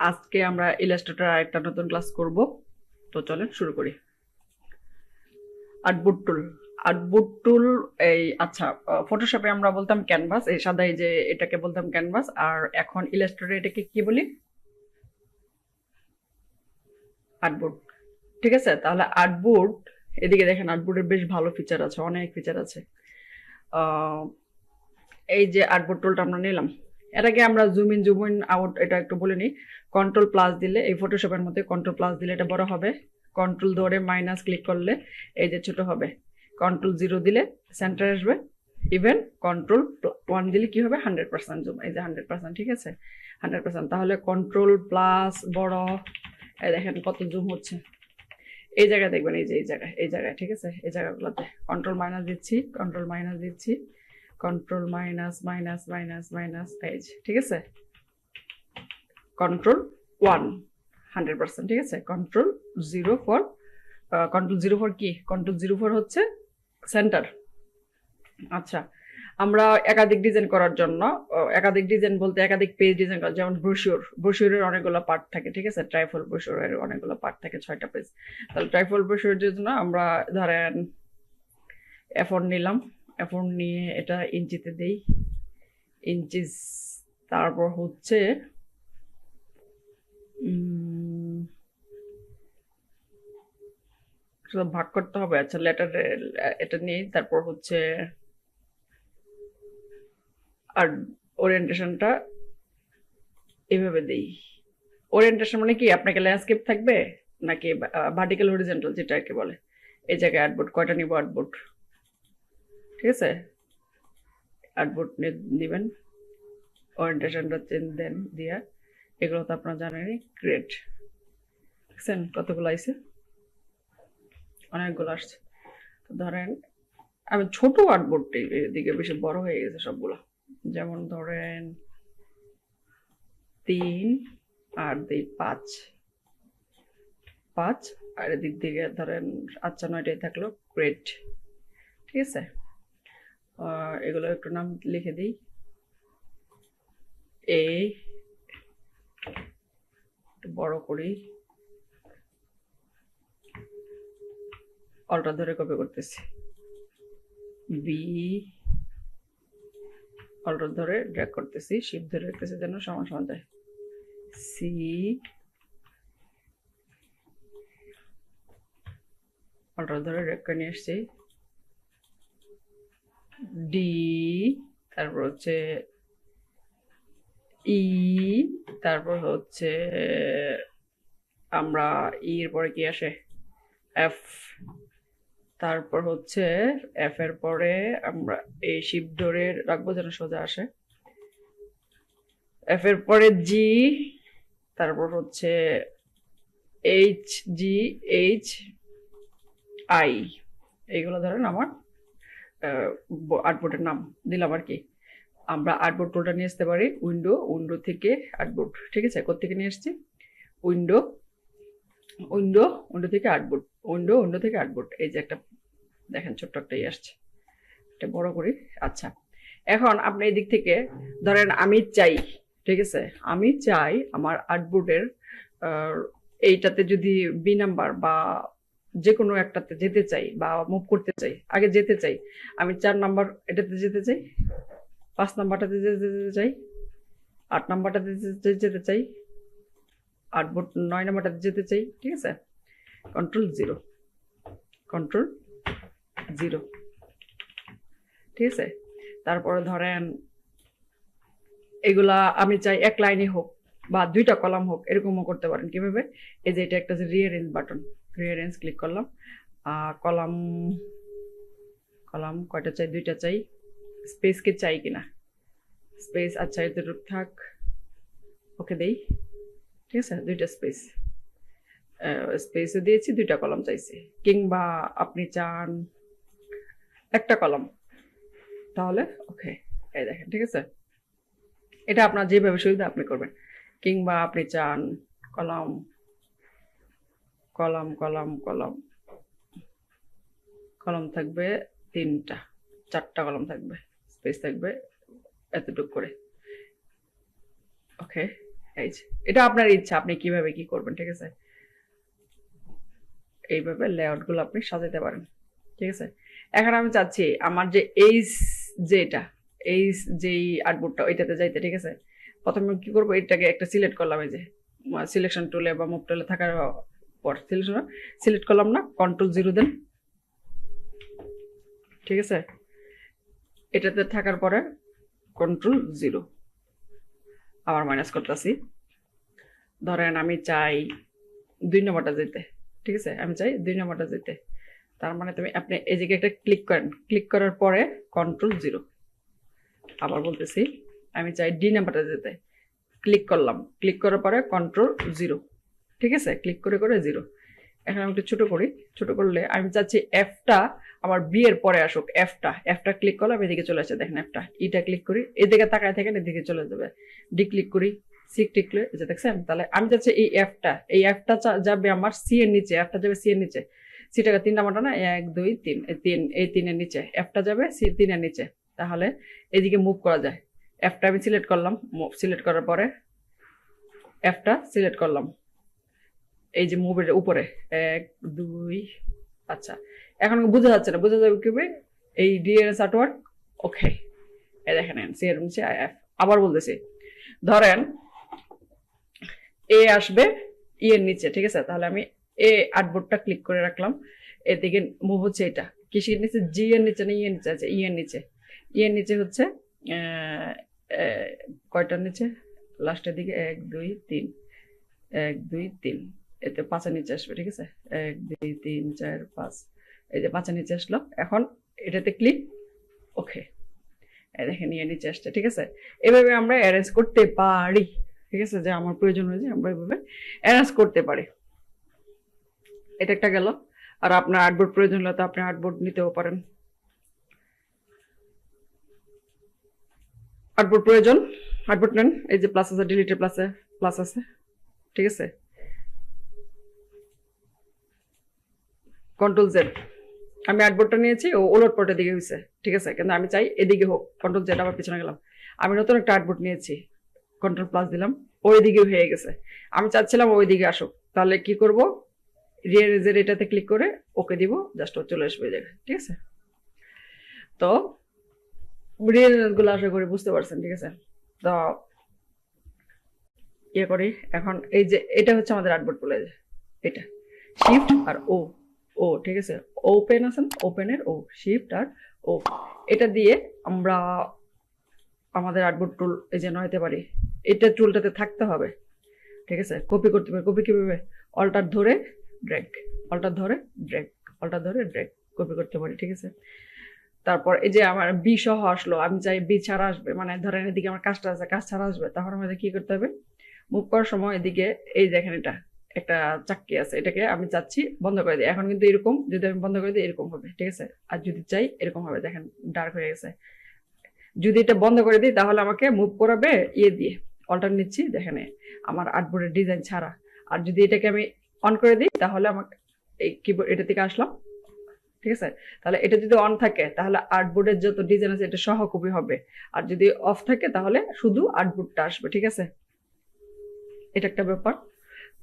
আজকে আমরা ইলাস্ট্রেটর আরেকটা নতুন ক্লাস করব। তো চলেন শুরু করি। আর্টবোর্ড টুল এই আচ্ছা, ফটোশপে আমরা বলতাম ক্যানভাস, এই সাদা এই যে এটাকে বলতাম ক্যানভাস, আর এখন ইলাস্ট্রেটরে এটাকে কি বলি? আর্টবোর্ড। ঠিক আছে, তাহলে আর্টবোর্ড, এদিকে দেখেন আর্টবোর্ডের বেশ ভালো ফিচার আছে, অনেক ফিচার আছে। আহ, এই যে আর্টবোর্ড টুলটা আমরা নিলাম, এটাকে আমরা জুম ইন আউট এটা একটু বলে নিই। কন্ট্রোল প্লাস দিলে, এই ফটোশপের মধ্যে কন্ট্রোল প্লাস দিলে এটা বড় হবে, কন্ট্রোল ধরে মাইনাস ক্লিক করলে এই যে ছোট হবে, কন্ট্রোল 0 দিলে সেন্টার আসবে, ইভেন কন্ট্রোল 1 দিলে কি হবে 100% জুম, এই যে 100%, ঠিক আছে 100%। তাহলে কন্ট্রোল প্লাস বড়, এই দেখেন কত জুম হচ্ছে। এই জায়গায় দেখবেন, এই যে এই জায়গায় ঠিক আছে, এই জায়গাগুলোতে কন্ট্রোল মাইনাস দিচ্ছি, কন্ট্রোল মাইনাস দিচ্ছি, control minus minus minus minus, এই যে ঠিক আছে, কন্ট্রোল 1 100%, ঠিক আছে। কন্ট্রোল 0 ফর কি, কন্ট্রোল 0 ফর হচ্ছে সেন্টার। আচ্ছা, আমরা একাধিক ডিজাইন করার জন্য, একাধিক ডিজাইন বলতে একাধিক পেজ ডিজাইন করা, যেমন ব্রোশিওরের অনেকগুলো পার্ট থাকে, ঠিক আছে, ট্রাইফল ব্রোশিওরের অনেকগুলো পার্ট থাকে, 6টা পেজ। তাহলে ট্রাইফল ব্রোশিওরের জন্য আমরা ধরেন A4 নিলাম, A4 নিয়ে এটা ইঞ্চিতে দেই, ইঞ্চিস, তারপর হচ্ছে ভাগ করতে হবে। আচ্ছা, লেটার এটা নিয়ে তারপর হচ্ছে আর ওরিয়েন্টেশনটা এইভাবে দেই। ওরিয়েন্টেশন মানে কি, আপনাকে ল্যান্ডস্কেপ থাকবে নাকি ভার্টিক্যাল হরিজন্টাল, যেটা আর কি বলে। এই জায়গায় আর্টবোর্ড কয়টা নিব, আর্টবোর্ড, ঠিক আছে, আর্টবোর্ড দিবেন, ওরিয়েন্টেশনটা চেঞ্জ দেন দিয়া, এগুলো তো আপনারা জানেনই। গ্রেট, দেখছেন কতগুলো আইছে, অনেকগুলো আসছে। তো ধরেন আমি ছোট আর্টবোর্ডটি এদিকে বেশি বড় হয়ে গেছে সবগুলো, যেমন ধরেন 3 আর 5, আর এদিক দিকে ধরেন আচ্ছা 9টাই থাকলো। গ্রেট, ঠিক আছে। এগুলো একটু নাম লিখে দিই, এ বড় করি, অলটা ধরে কপি করতেছি, বি অলটা ধরে ড্র্যাগ করতেছি, শিফট ধরে রাখতেছি যেন সমান সমান যায়, সি অলটা ধরে ড্র্যাগ করে নিয়ে আসছি, ডি, তারপর হচ্ছে ই, তারপর হচ্ছে আমরা এর পরে কি আসে, এফ, তারপর হচ্ছে এফ এর পরে আমরা এই শিফট ধরে রাখবো যেন সোজা আসে, এফ এর পরে জি, তারপর হচ্ছে এইচ, জি, এইচ, আই, এইগুলো ধরেন আমার আর্টবোর্ডের নাম দিলাম আর কি। আমরা আর্টবোর্ড টুলটা নিয়ে আসতে পারি উইন্ডো থেকে আর্টবোর্ড, ঠিক আছে। কোত্থেকে নিয়ে আসছি, উইন্ডো থেকে আর্টবোর্ড, উইন্ডো থেকে আর্টবোর্ড, এই যে একটা দেখেন ছোট্ট একটাই আসছে, এটা বড় করি। আচ্ছা, এখন আপনি এই দিক থেকে ধরেন আমি চাই, ঠিক আছে, আমি চাই আমার আর্টবোর্ডের এইটাতে যদি বি নাম্বার বা যে কোনো একটাতে যেতে চাই বা মুভ করতে চাই, আগে যেতে চাই আমি 4 নাম্বার এটাতে যেতে চাই, 5 নাম্বারটাতে যেতে চাই, 8 নাম্বারটাতে যেতে চাই, আর্টবোর্ড 9 নাম্বারটাতে যেতে চাই, ঠিক আছে। কন্ট্রোল 0, কন্ট্রোল 0, ঠিক আছে। তারপরে ধরেন এগুলা আমি চাই এক লাইনে হোক বা 2টা কলাম হোক, এরকমও করতে পারেন। কিভাবে, এই যে এটা একটা রিঅ্যারেঞ্জ বাটন, রিঅ্যারেঞ্জ ক্লিক করলাম, কলাম কয়টা চাই, 2টা চাই, স্পেস কি চাই কিনা, স্পেস আচ্ছা এতটুকু থাক, ওকে দেই, ঠিক আছে, 2টা স্পেসও দিয়েছি, 2টা কলাম চাইছি, কিংবা আপনি চান একটা কলাম, তাহলে ওকে, এই দেখেন, ঠিক আছে। এটা আপনার যেভাবে সুবিধা আপনি করবেন, কিংবা আপনি চান column column column column column থাকবে 3টা, 4টা কলাম থাকবে, স্পেস থাকবে এতটুকু করে, ওকে, এই যে এটা আপনার ইচ্ছা, আপনি কিভাবে কি করবেন, ঠিক আছে। এইভাবে লেআউট গুলো আপনি সাজাতে পারেন, ঠিক আছে। এখন আমি চাচ্ছি আমার যে যেটা এই যেই আর্টবোর্ডটা ওইটাতে যাইতে, ঠিক আছে। প্রথমে কি করবো, এটাকে একটা সিলেক্ট করলাম, এই যে সিলেকশন টুলে বা মুভ টুলে থাকার পর সিলেক্ট করলাম না, কন্ট্রোল 0 দেন, ঠিক আছে। এটাতে থাকার পরে কন্ট্রোল 0 আবার মাইনাস করতেছি। ধরেন আমি চাই 2 নম্বরটা যেতে, ঠিক আছে, আমি চাই 2 নম্বরটা যেতে। তার মানে আপনি এই জায়গায় একটা ক্লিক করেন, ক্লিক করার পরে কন্ট্রোল 0। আবার বলতেছি, আমি চাই ডি নাম্বারটা যেতে, ক্লিক করলাম, ক্লিক করার পরে কন্ট্রোল 0, ঠিক আছে, ক্লিক করে করে 0। এখন আমি একটু ছোট করি, ছোট করলে আমি চাচ্ছি এফটা আমার বি এর পরে আসুক। এফটা ক্লিক করলাম, এদিকে চলে আসে, দেখেন এফটা, ইটা ক্লিক করি, এদিকে তাকায় থাকেন, এদিকে চলে যাবে। ডি ক্লিক করি, সি ক্লিক করে, এই যে দেখছেন। তাহলে আমি চাচ্ছি এই এফটা যাবে আমার সি এর নিচে, এফটা যাবে সি এর নিচে। সিটাকে 3 নাম্বারটা না, 1 2 3, এই 3 এর নিচে এফটা যাবে, সি 3 এর নিচে। তাহলে এদিকে মুভ করা যায়। এফটা আমি সিলেক্ট করলাম, সিলেক্ট করার পরে এফটা সিলেক্ট করলাম, এই যে মুভের উপরে 1 2। আচ্ছা, এখন বোঝা যাচ্ছে না, বোঝা যাবে কিভাবে, এই ডিএনএস আর্টওয়ার্ক, ওকে। এই দেখেন সি এর নিচে এফ। আবার বলতেছি, ধরেন এ আসবে ই এর নিচে, ঠিক আছে। তাহলে আমি এ আর্টবোর্ডটা ক্লিক করে রাখলাম, এদিকে মুভ হচ্ছে, এটা কিসের নিচে, জি এর নিচে না ই এর নিচে আছে, ই এর নিচে। ই এর নিচে হচ্ছে কয়টার নিচে, লাস্টের দিকে 1 2 3, 1 2 3, এতে 5 নিচে আসবে, ঠিক আছে। 1 2 3 4 5, এই যে 5 নিচে আসলো। এখন এটাতে ক্লিক, ওকে, এই দেখেন নিয়ে নিচে আসছে, ঠিক আছে। এভাবে আমরা অ্যারেঞ্জ করতে পারি, ঠিক আছে। যে আমার প্রয়োজন হয়েছে আমরা এভাবে অ্যারেঞ্জ করতে পারি। এটা একটা গেল। আর আপনার আর্টবোর্ড প্রয়োজন হলে তো আপনি আর্টবোর্ড নিতেও পারেন। আর্টবোর্ড প্রয়োজন, আর্টবোর্ড নেন, এই যে প্লাস আছে, ডিলিটের প্লাস আছে, ঠিক আছে। কন্ট্রোল Z, আমি আর্টবোর্ডটা নিয়েছি, ও ওলট পটের দিকে হয়েছে, ঠিক আছে, কিন্তু আমি চাই এদিকে হোক। কন্ট্রোল Z, আবার পিছনে গেলাম, আমি নতুন একটা আর্টবোর্ড নিয়েছি, কন্ট্রোল+ দিলাম, ওই দিকে হয়ে গেছে। আমি চাচ্ছিলাম ওই দিকে আসুক, তাহলে কি করব, রিয়ারেজের এটাতে ক্লিক করে ওকে দিব, জাস্ট ও চলে আসবে জায়গায়, ঠিক আছে। তো রিয়ারেজ গুলো আশা করি বুঝতে পারছেন, ঠিক আছে। তো ইয়ে করি এখন, এই যে এটা হচ্ছে আমাদের আর্টবোর্ড বলে, এটা শিফট আর ও, ঠিক আছে। ওপেন আছেন, ওপেনের ও, শিফট আর ও, এটা দিয়ে আমরা আমাদের আর্টবোর্ড টুল এই যে নয়তে পারি। এটা টুলটাতে থাকতে হবে, ঠিক আছে। কপি করতে পারি, কপি কিভাবে, অল্টার ধরে ড্র্যাগ, অল্টার ধরে ড্র্যাগ, অল্টার ধরে ড্র্যাগ, কপি করতে পারি, ঠিক আছে। তারপর এই যে আমার বি সহ আসলো, আমি চাই বি ছাড়া আসবে, মানে ধরেন এদিকে আমার কাজটা আছে, কাজ ছাড়া আসবে, তখন আমাদের কি করতে হবে, মুভ করার সময় এদিকে এই দেখেন এটা একটা চাক্কি আছে, এটাকে আমি চাচ্ছি বন্ধ করে দিই। এখন কিন্তু এরকম, যদি আমি বন্ধ করে দিই এরকম হবে, ঠিক আছে। আর যদি চাই এরকম হবে, দেখেন ডার্ক হয়ে গেছে। যদি এটা বন্ধ করে দিই তাহলে আমাকে মুভ করাবে ইয়ে দিয়ে, অল্টার নিচ্ছি, দেখেন আমার আর্টবোর্ডের ডিজাইন ছাড়া। আর যদি এটাকে আমি অন করে দিই তাহলে আমাকে এই কিবোর্ড এটা থেকে আসলাম, ঠিক আছে। তাহলে এটা যদি অন থাকে তাহলে আর্টবোর্ডের যত ডিজাইন আছে এটা সহ কপি হবে, আর যদি অফ থাকে তাহলে শুধু আর্টবোর্ডটা আসবে, ঠিক আছে। এটা একটা ব্যাপার।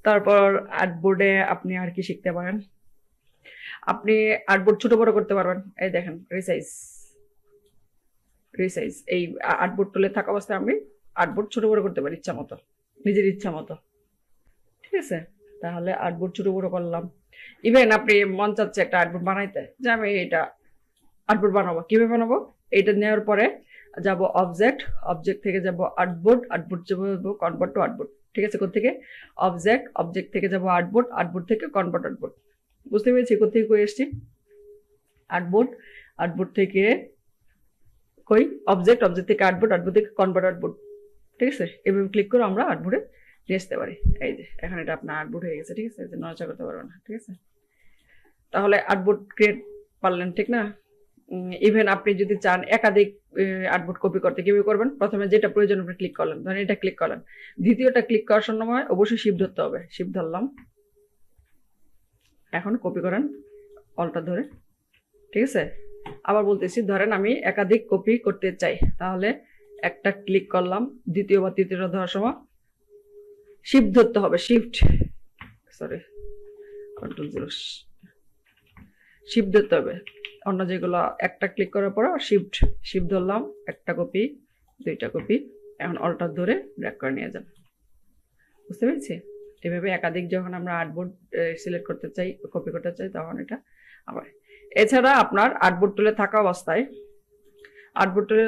তারপর আর্টবোর্ডে আপনি আর কি শিখতে পারেন, আপনি আর্টবোর্ড ছোট বড় করতে পারবেন। এই দেখেন রিসাইজ, এই আর্টবোর্ড টুলে থাকা অবস্থায় আমি আর্টবোর্ড ছোট বড় করতে পারি ইচ্ছা মতো, নিজের ইচ্ছা মতো, ঠিক আছে। তাহলে আর্টবোর্ড ছোট বড় করলাম। ইভেন আপনি মন চাচ্ছে একটা আর্টবোর্ড বানাইতে, যে আমি এটা আর্টবোর্ড বানাবো, কিভাবে বানাবো, এটা নেওয়ার পরে যাব অবজেক্ট থেকে যাব আর্টবোর্ড যাব কনভার্ট টু আর্টবোর্ড, ঠিক আছে। কোথেকে, অবজেক্ট থেকে যাব আর্টবোর্ড থেকে কনভার্ট আর্টবোর্ড। বুঝতে পেরেছি কোথেকে কই এসছি, আর্টবোর্ড থেকে কই অবজেক্ট থেকে আর্টবোর্ড থেকে কনভার্ট আর্টবোর্ড, ঠিক আছে। এভাবে ক্লিক করে আমরা আর্টবোর্ডে নিয়ে আসতে পারি। এই যে এখন এটা আপনার আর্টবোর্ড হয়ে গেছে, ঠিক আছে, নড়াচড়া করতে পারবে না, ঠিক আছে। তাহলে আর্টবোর্ড ক্রিয়েট পারলেন, ঠিক না। ইভেন আপনি যদি চান একাধিক আর্টবোর্ড কপি করতে, কিভাবে করবেন, প্রথমে যেটা প্রয়োজন আপনি ক্লিক করলেন, ধরেন এটা ক্লিক করলেন, দ্বিতীয়টা ক্লিক করার সময় অবশ্যই শিফট ধরতে হবে, শিফট ধরলাম, এখন কপি করেন অল্টার ধরে, ঠিক আছে। আবার বলতেছি, ধরেন আমি একাধিক কপি করতে চাই, তাহলে একটা ক্লিক করলাম, দ্বিতীয় বা তৃতীয়টা ধরার সময় শিফট ধরতে হবে, শিফট, সরি কন্ট্রোল 0, শিফট ধরতে হবে। অন্য যেগুলো একটা ক্লিক করার পর শিফট শিফট ধরলাম, একটা কপি, দুইটা কপি, এখন অল্টার ধরে ড্র্যাগ করে নিয়ে যান। বুঝতে পেরেছি? এভাবে একাধিক যখন আমরা আর্টবোর্ড সিলেক্ট করতে চাই, কপি করতে চাই, তখন এটা আবার। এছাড়া আপনার আর্টবোর্ড টুলে থাকা অবস্থায়, আর্টবোর্ড টুলে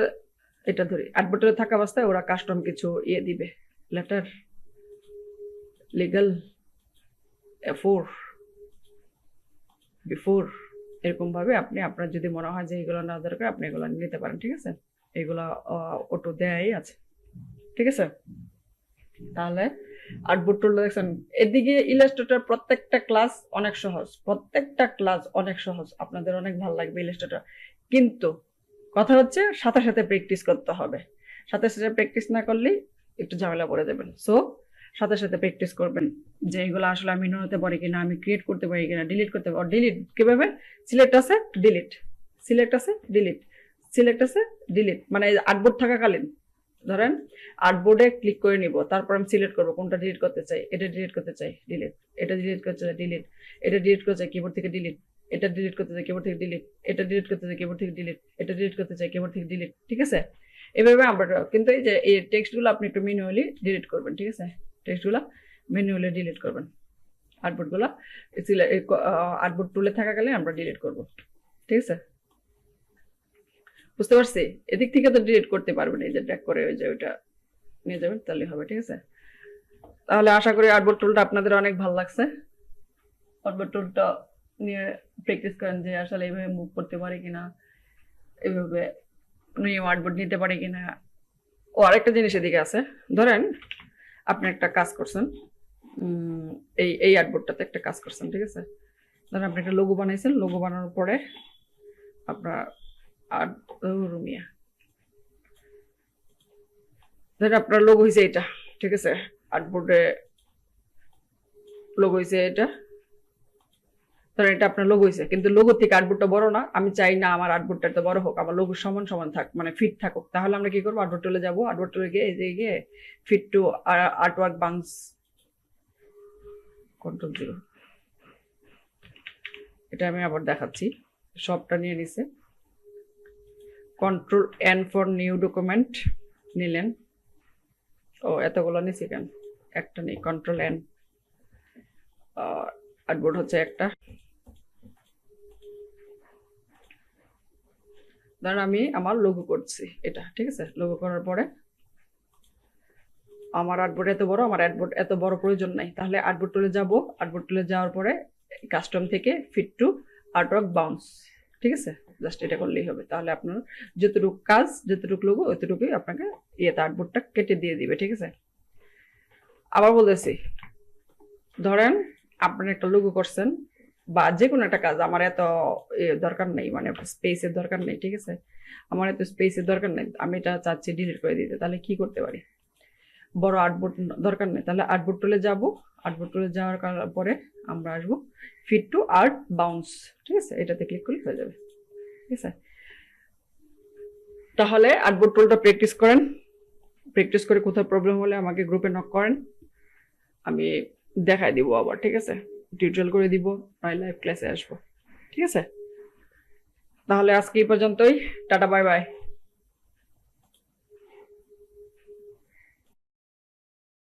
এটা ধরি, আর্টবোর্ড টুলে থাকা অবস্থায় ওরা কাস্টম কিছু ইয়ে দিবে, লেটার, লিগ্যাল, এফোর, বিফোর, এরকম ভাবে আপনি আপনার যদি মনে হয় যে এগুলো না দরকার আপনি এগুলো নিতে পারেন। ঠিক আছে? এগুলো অটো দেয়াই আছে। ঠিক আছে? তাহলে আর্টবোর্ড টুলটা দেখছেন। এদিকে ইলাস্ট্রেটর প্রত্যেকটা ক্লাস অনেক সহজ, প্রত্যেকটা ক্লাস অনেক সহজ, আপনাদের অনেক ভালো লাগবে ইলাস্ট্রেটর। কিন্তু কথা হচ্ছে সাথে সাথে প্র্যাকটিস করতে হবে। সাথে সাথে প্র্যাকটিস না করলেই একটু ঝামেলা পড়ে যাবেন। সো সাথে সাথে প্র্যাকটিস করবেন যে এগুলো আসলে আমি নিতে পারি কিনা, আমি ক্রিয়েট করতে পারি কিনা, ডিলিট করতে পারি। ডিলিট কিভাবে? সিলেক্ট আছে ডিলিট, সিলেক্ট আছে ডিলিট, সিলেক্ট আছে ডিলিট, মানে আর্টবোর্ড থাকাকালীন ধরেন আর্টবোর্ডে ক্লিক করে নিব, তারপর আমি সিলেক্ট করবো কোনটা ডিলিট করতে চাই, এটা ডিলিট করতে চাই ডিলিট, এটা ডিলিট করতে চাই ডিলিট, এটা ডিলিট করতে চাই কিবোর্ড থেকে ডিলিট, এটা ডিলিট করতে চাই কিবোর্ড থেকে ডিলিট, এটা ডিলিট করতে চাই কিবোর্ড থেকে ডিলিট, এটা ডিলিট করতে চাই কিবোর্ড থেকে ডিলিট। ঠিক আছে? এভাবে আমরা, কিন্তু এই যে এই টেক্সটগুলো আপনি একটু ম্যানুয়ালি ডিলিট করবেন। ঠিক আছে? টেক্সটগুলো ম্যানুয়ালি ডিলিট করবেন। আর্টবোর্ডগুলো আর্টবোর্ড টুলে থাকাকালীন আমরা ডিলিট করব। ঠিক আছে? বুঝতে পারছি? এদিক থেকে তো ডিলিট করতে পারবেন, এই যে ড্র্যাগ করে ওই যে ওইটা নিয়ে যাবেন, তাহলে হবে। ঠিক আছে? তাহলে আশা করি আর্টবোর্ড টুলটা আপনাদের অনেক ভালো লাগছে। আর্টবোর্ড টুলটা নিয়ে প্র্যাকটিস করেন যে আসলে এইভাবে মুভ করতে পারি কিনা, এইভাবে নিয়ে আর্টবোর্ড নিতে পারি কিনা। ও আরেকটা জিনিস এদিকে আছে, ধরেন আপনি একটা কাজ করছেন, এই আর্টবোর্ডটাতে একটা কাজ করছেন। ঠিক আছে? ধরেন আপনি একটা লোগো বানাইছেন, লোগো বানানোর পরে আপনার রুমিয়া ধরেন আপনার লোগো হয়েছে এটা। ঠিক আছে? আর্টবোর্ডে লোগো হয়েছে এটা, ধরেন এটা আপনার লোগো হয়েছে, কিন্তু লোগো থেকে আর্টবোর্ডটা বড় না, আমি চাই না আমার আর্টবোর্ডটা এত বড় হোক, আমার লোগো সমান সমান থাক, মানে ফিট থাকুক। তাহলে আমরা কি করবো? আর্টবোর্ড টুলে যাবো, আর্টবোর্ড টুলে গিয়ে fit to artwork bounds, control 0, এটা আমি আবার দেখাচ্ছি। সবটা নিয়ে নিছে, control N for new document নিলেন। ও এতগুলো নিছি কেন? একটা নেই, কন্ট্রোল N, আর্টবোর্ড হচ্ছে একটা। ধরেন আমি আমার লোগো করছি এটা। ঠিক আছে? লোগো করার পরে আমার আর্টবোর্ড এত বড়, আমার আর্টবোর্ড এত বড় প্রয়োজন নাই, তাহলে আর্টবোর্ড টুলে যাব, আর্টবোর্ড টুলে যাওয়ার পরে কাস্টম থেকে ফিট টু আর্টওয়ার্ক বাউন্স। ঠিক আছে? জাস্ট এটা করলেই হবে। তাহলে আপনার যতটুকু কাজ, যতটুকু লোগো, অতটুকুই আপনাকে ইয়েতে আর্টবোর্ডটা কেটে দিয়ে দিবে। ঠিক আছে? আবার বলতেছি, ধরেন আপনি একটা লোগো করছেন বা যে কোনো একটা কাজ, আমার এত দরকার নেই, মানে স্পেসের দরকার নেই। ঠিক আছে? আমার এত স্পেসের দরকার নেই, আমি এটা চাচ্ছি ডিলিট করে দিতে। তাহলে কি করতে পারি? বড় আর্টবোর্ড দরকার নেই, তাহলে আর্টবোর্ড টুলে যাব, আর্টবোর্ড টুলে যাওয়ার পরে আমরা আসবো ফিট টু আর্ট বাউন্স। ঠিক আছে? এটাতে ক্লিক করলে হয়ে যাবে। ঠিক আছে? তাহলে আর্টবোর্ড টুলটা প্র্যাকটিস করেন, প্র্যাকটিস করে কোথাও প্রবলেম হলে আমাকে গ্রুপে নক করেন, আমি দেখাই দিব আবার। ঠিক আছে? টিউটোরিয়াল করে দিব, নয় লাইভ ক্লাসে আসবো। ঠিক আছে? তাহলে আজকে এই পর্যন্তই, টাটা, বাই বাই।